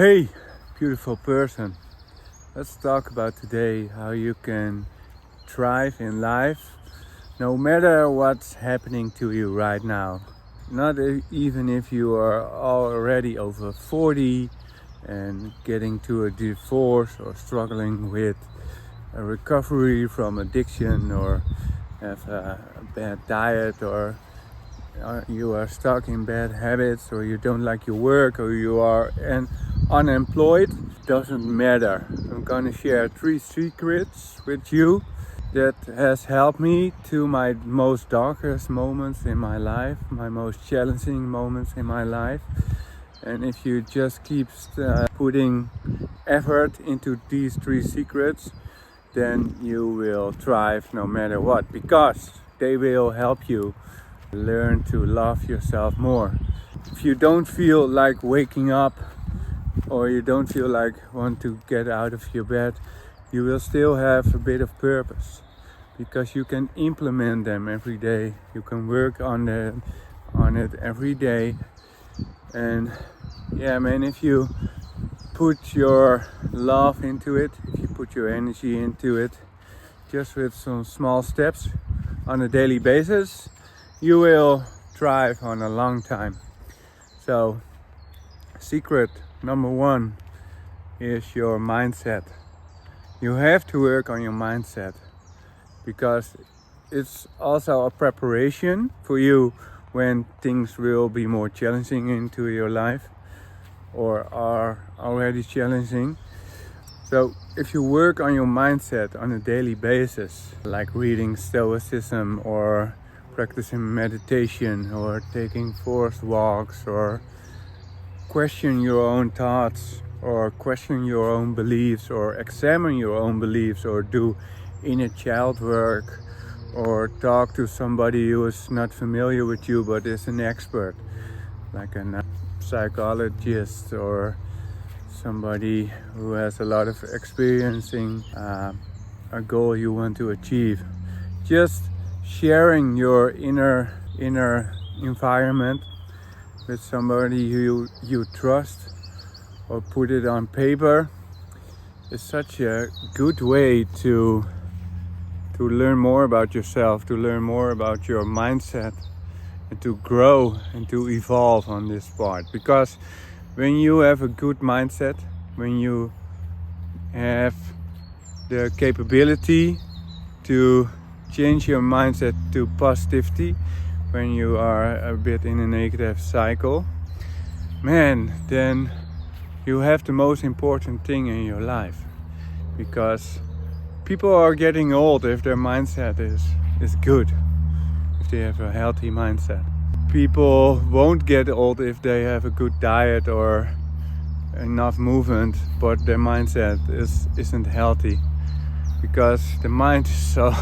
Hey, beautiful person. Let's talk about today how you can thrive in life no matter what's happening to you right now. Not even if you are already over 40 and getting to a divorce or struggling with a recovery from addiction or have a bad diet or you are stuck in bad habits or you don't like your work or you are unemployed. Doesn't matter. I'm gonna share 3 secrets with you that has helped me to my most darkest moments in my life, my most challenging moments in my life. And if you just keep putting effort into these 3 secrets, then you will thrive no matter what, because they will help you learn to love yourself more. If you don't feel like waking up or you don't feel like want to get out of your bed, you will still have a bit of purpose, because you can implement them every day. You can work on it every day. And yeah, man, if you put your love into it, if you put your energy into it, just with some small steps on a daily basis, you will thrive on a long time. So, secret number 1 is your mindset. You have to work on your mindset, because it's also a preparation for you when things will be more challenging into your life or are already challenging. So if you work on your mindset on a daily basis, like reading Stoicism or practicing meditation or taking forced walks or question your own thoughts or question your own beliefs or examine your own beliefs or do inner child work or talk to somebody who is not familiar with you but is an expert, like a psychologist or somebody who has a lot of experience in a goal you want to achieve. Just sharing your inner environment with somebody you trust or put it on paper is such a good way to learn more about yourself, to learn more about your mindset, and to grow and to evolve on this part. Because when you have a good mindset, when you have the capability to change your mindset to positivity, when you are a bit in a negative cycle, man, then you have the most important thing in your life. Because people are getting old if their mindset is good, if they have a healthy mindset. People won't get old if they have a good diet or enough movement, but their mindset isn't healthy, because the mind is so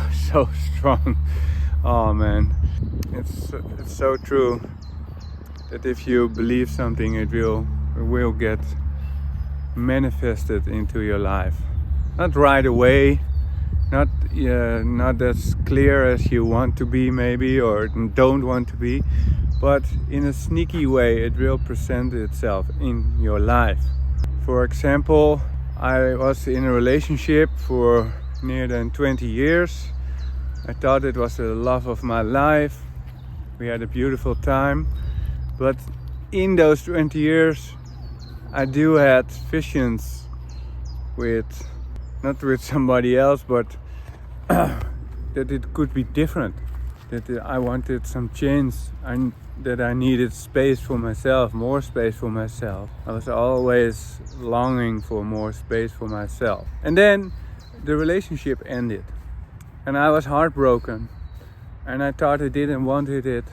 strong. Oh man, it's so true that if you believe something, it will get manifested into your life. Not right away, not as clear as you want to be maybe or don't want to be, but in a sneaky way it will present itself in your life. For example, I was in a relationship for more than 20 years. I thought it was the love of my life. We had a beautiful time. But in those 20 years, I do had visions not with somebody else, but that it could be different. That I wanted some change. That I needed space for myself, more space for myself. I was always longing for more space for myself. And then the relationship ended. And I was heartbroken. And I thought I didn't want it.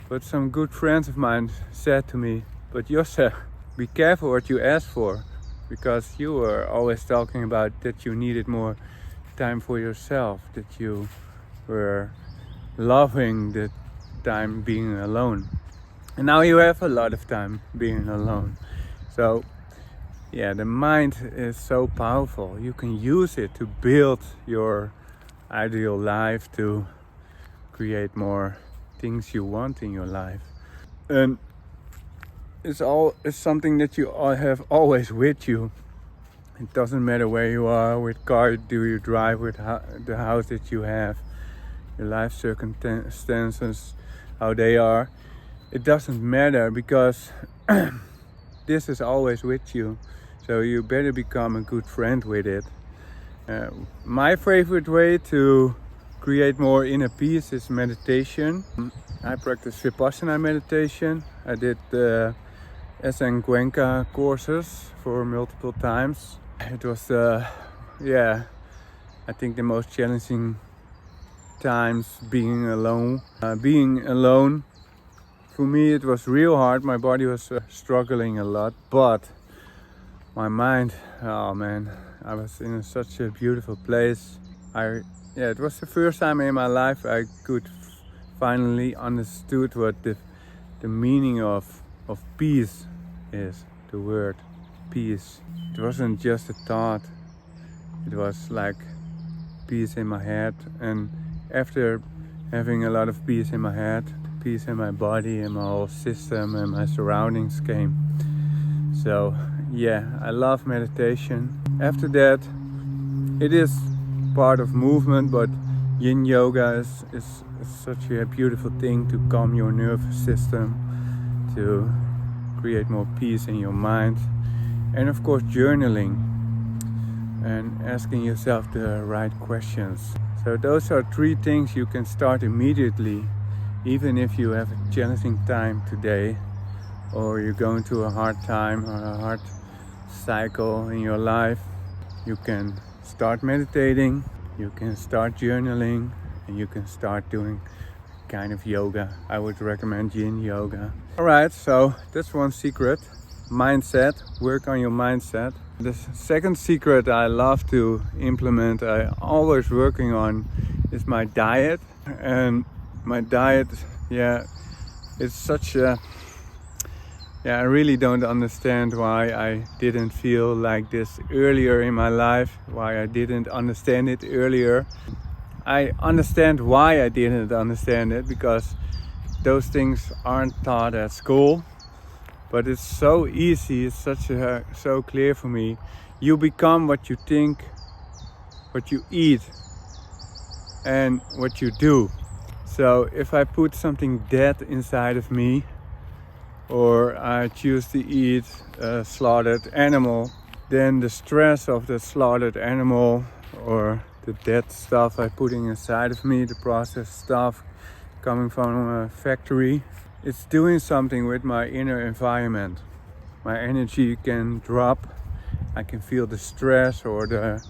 But some good friends of mine said to me, "But Josse, be careful what you ask for. Because you were always talking about that you needed more time for yourself. That you were loving the time being alone. And now you have a lot of time being alone." So yeah, the mind is so powerful. You can use it to build your ideal life, to create more things you want in your life. And is something that you all have always with you. It doesn't matter where you are, what car do you drive, with the house that you have, your life circumstances, how they are. It doesn't matter, because this is always with you. So you better become a good friend with it. My favorite way to create more inner peace is meditation. I practice Vipassana meditation. I did the SN Cuenca courses for multiple times. It was, I think the most challenging times being alone. For me, it was real hard. My body was struggling a lot, but my mind, oh man, I was in such a beautiful place. It was the first time in my life I could finally understood what the meaning of peace is. The word peace. It wasn't just a thought. It was like peace in my head, and after having a lot of peace in my head, peace in my body and my whole system and my surroundings came. So yeah, I love meditation. After that, it is part of movement, but yin yoga is such a beautiful thing to calm your nervous system, to create more peace in your mind. And of course, journaling and asking yourself the right questions. So those are 3 things you can start immediately, even if you have a challenging time today, or you're going through a hard time or a hard cycle in your life. You can start meditating, you can start journaling, and you can start doing kind of yoga. I would recommend yin yoga. Alright, so that's one secret. Mindset, work on your mindset. The second secret I love to implement, I always working on, is my diet. And my diet, it's such a, I really don't understand why I didn't feel like this earlier in my life, why I didn't understand it earlier. I understand why I didn't understand it, because those things aren't taught at school. But it's so easy, it's so clear for me. You become what you think, what you eat, and what you do. So if I put something dead inside of me, or I choose to eat a slaughtered animal, then the stress of the slaughtered animal or the dead stuff I putting inside of me, the processed stuff coming from a factory, it's doing something with my inner environment. My energy can drop. I can feel the stress or the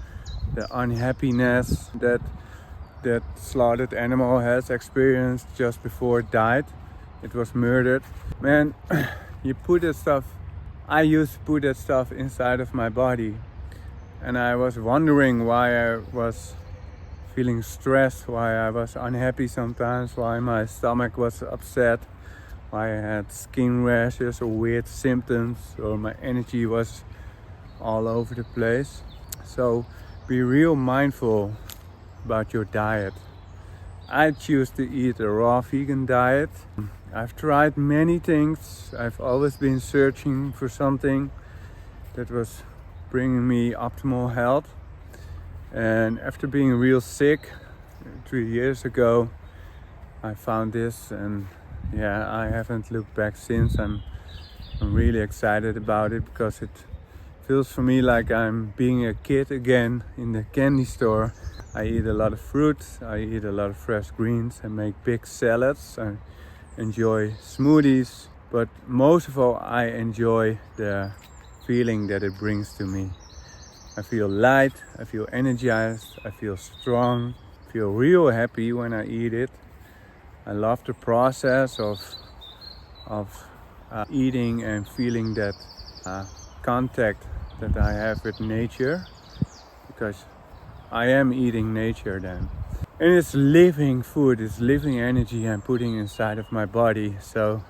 unhappiness that slaughtered animal has experienced just before it died. It was murdered. Man, you put that stuff, I used to put that stuff inside of my body. And I was wondering why I was feeling stressed, why I was unhappy sometimes, why my stomach was upset, why I had skin rashes or weird symptoms, or my energy was all over the place. So be real mindful about your diet. I choose to eat a raw vegan diet. I've tried many things. I've always been searching for something that was bringing me optimal health. And after being real sick 3 years ago, I found this, and I haven't looked back since. I'm really excited about it, because it feels for me like I'm being a kid again in the candy store. I eat a lot of fruit, I eat a lot of fresh greens, I make big salads, I enjoy smoothies, but most of all I enjoy the feeling that it brings to me. I feel light, I feel energized, I feel strong, I feel real happy when I eat it. I love the process of eating and feeling that contact that I have with nature, because I am eating nature then. And it's living food, it's living energy I'm putting inside of my body. So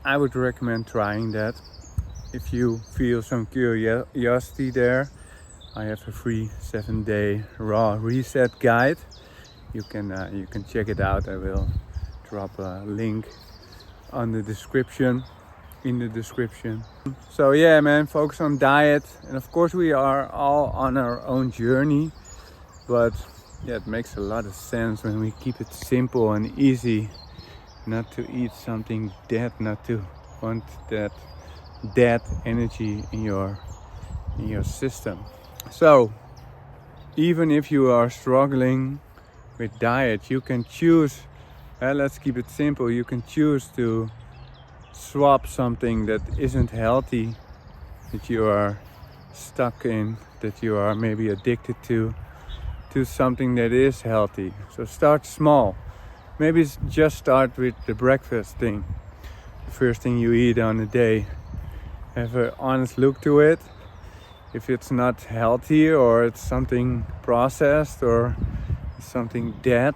I would recommend trying that. If you feel some curiosity there, I have a free 7-day raw reset guide. You can check it out. I will drop a link on the description. in the description. So yeah, man, focus on diet. And of course we are all on our own journey, but yeah, it makes a lot of sense when we keep it simple and easy, not to eat something dead, not to want that dead energy in your system. So even if you are struggling with diet, you can choose, let's keep it simple, you can choose to swap something that isn't healthy, that you are stuck in, that you are maybe addicted to something that is healthy. So start small. Maybe just start with the breakfast thing, the first thing you eat on the day. Have an honest look to it. If it's not healthy or it's something processed or something dead,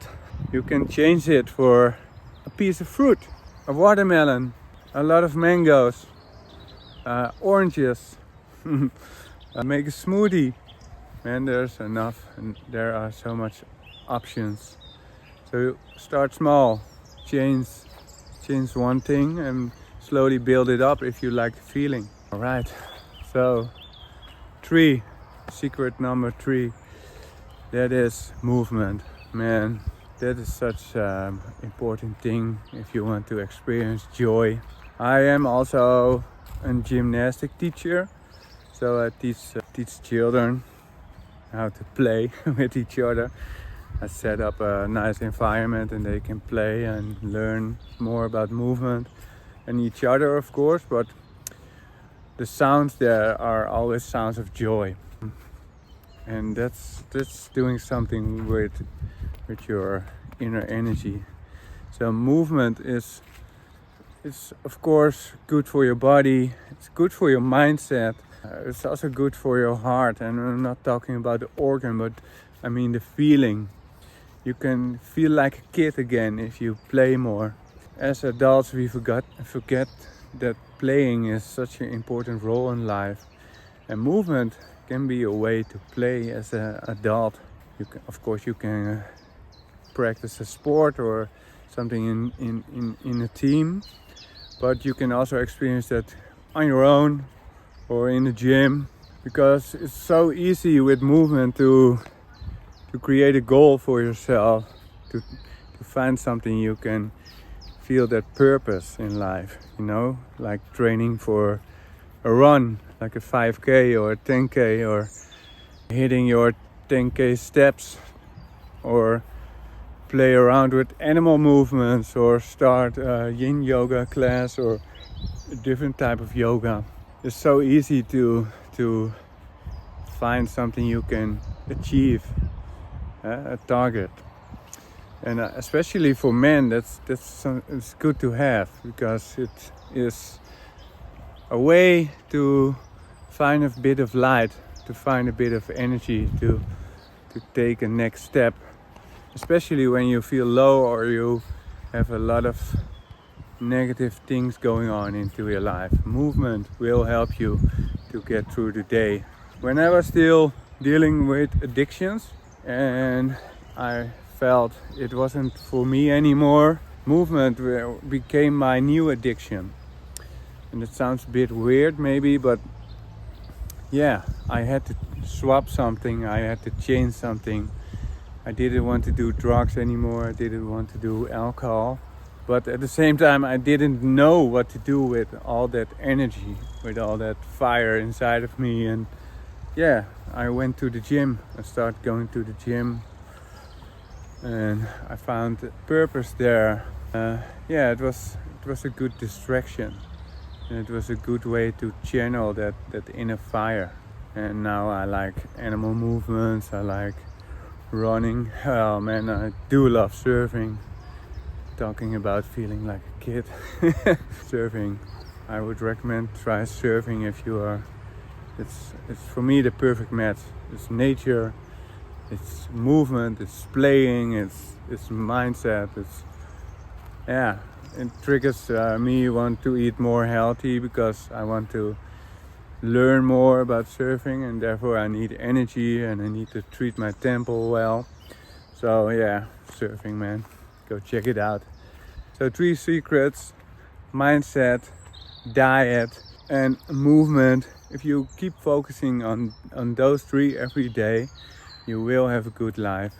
you can change it for a piece of fruit, a watermelon, a lot of mangoes, oranges. Make a smoothie. Man, there's enough, and there are so much options. So start small, change one thing and slowly build it up if you like the feeling. All right, so 3, secret number 3, that is movement. Man, that is such an important thing if you want to experience joy. I am also a gymnastic teacher, so I teach children how to play with each other. I set up a nice environment and they can play and learn more about movement and each other, of course, but the sounds there are always sounds of joy, and that's doing something with your inner energy. So movement is of course good for your body, it's good for your mindset, it's also good for your heart. And I'm not talking about the organ, but I mean the feeling. You can feel like a kid again if you play more. As adults we forget that playing is such an important role in life, and movement can be a way to play as an adult. Of course you can practice a sport or something in a team, but you can also experience that on your own or in the gym, because it's so easy with movement to create a goal for yourself, to find something you can feel that purpose in life, like training for a run, like a 5K or a 10K, or hitting your 10K steps, or play around with animal movements, or start a yin yoga class or a different type of yoga. It's so easy to find something you can achieve, a target. And especially for men, it's good to have, because it is a way to find a bit of light, to find a bit of energy, to take a next step, especially when you feel low or you have a lot of negative things going on into your life. Movement will help you to get through the day. When I was still dealing with addictions and I felt it wasn't for me anymore, movement became my new addiction. And it sounds a bit weird maybe, but yeah, I had to swap something, I had to change something. I didn't want to do drugs anymore, I didn't want to do alcohol. But at the same time, I didn't know what to do with all that energy, with all that fire inside of me. And yeah, I went to the gym. I started going to the gym, and I found purpose there. It was a good distraction, and it was a good way to channel that inner fire. And now I like animal movements. I like running. Oh man, I do love surfing. Talking about feeling like a kid. Surfing, I would recommend try surfing if you are. It's for me the perfect match. It's nature, it's movement, it's playing, it's mindset. It triggers me want to eat more healthy, because I want to learn more about surfing, and therefore I need energy and I need to treat my temple well. So yeah, surfing, man, go check it out. So 3 secrets: mindset, diet, and movement. If you keep focusing on those 3 every day, you will have a good life.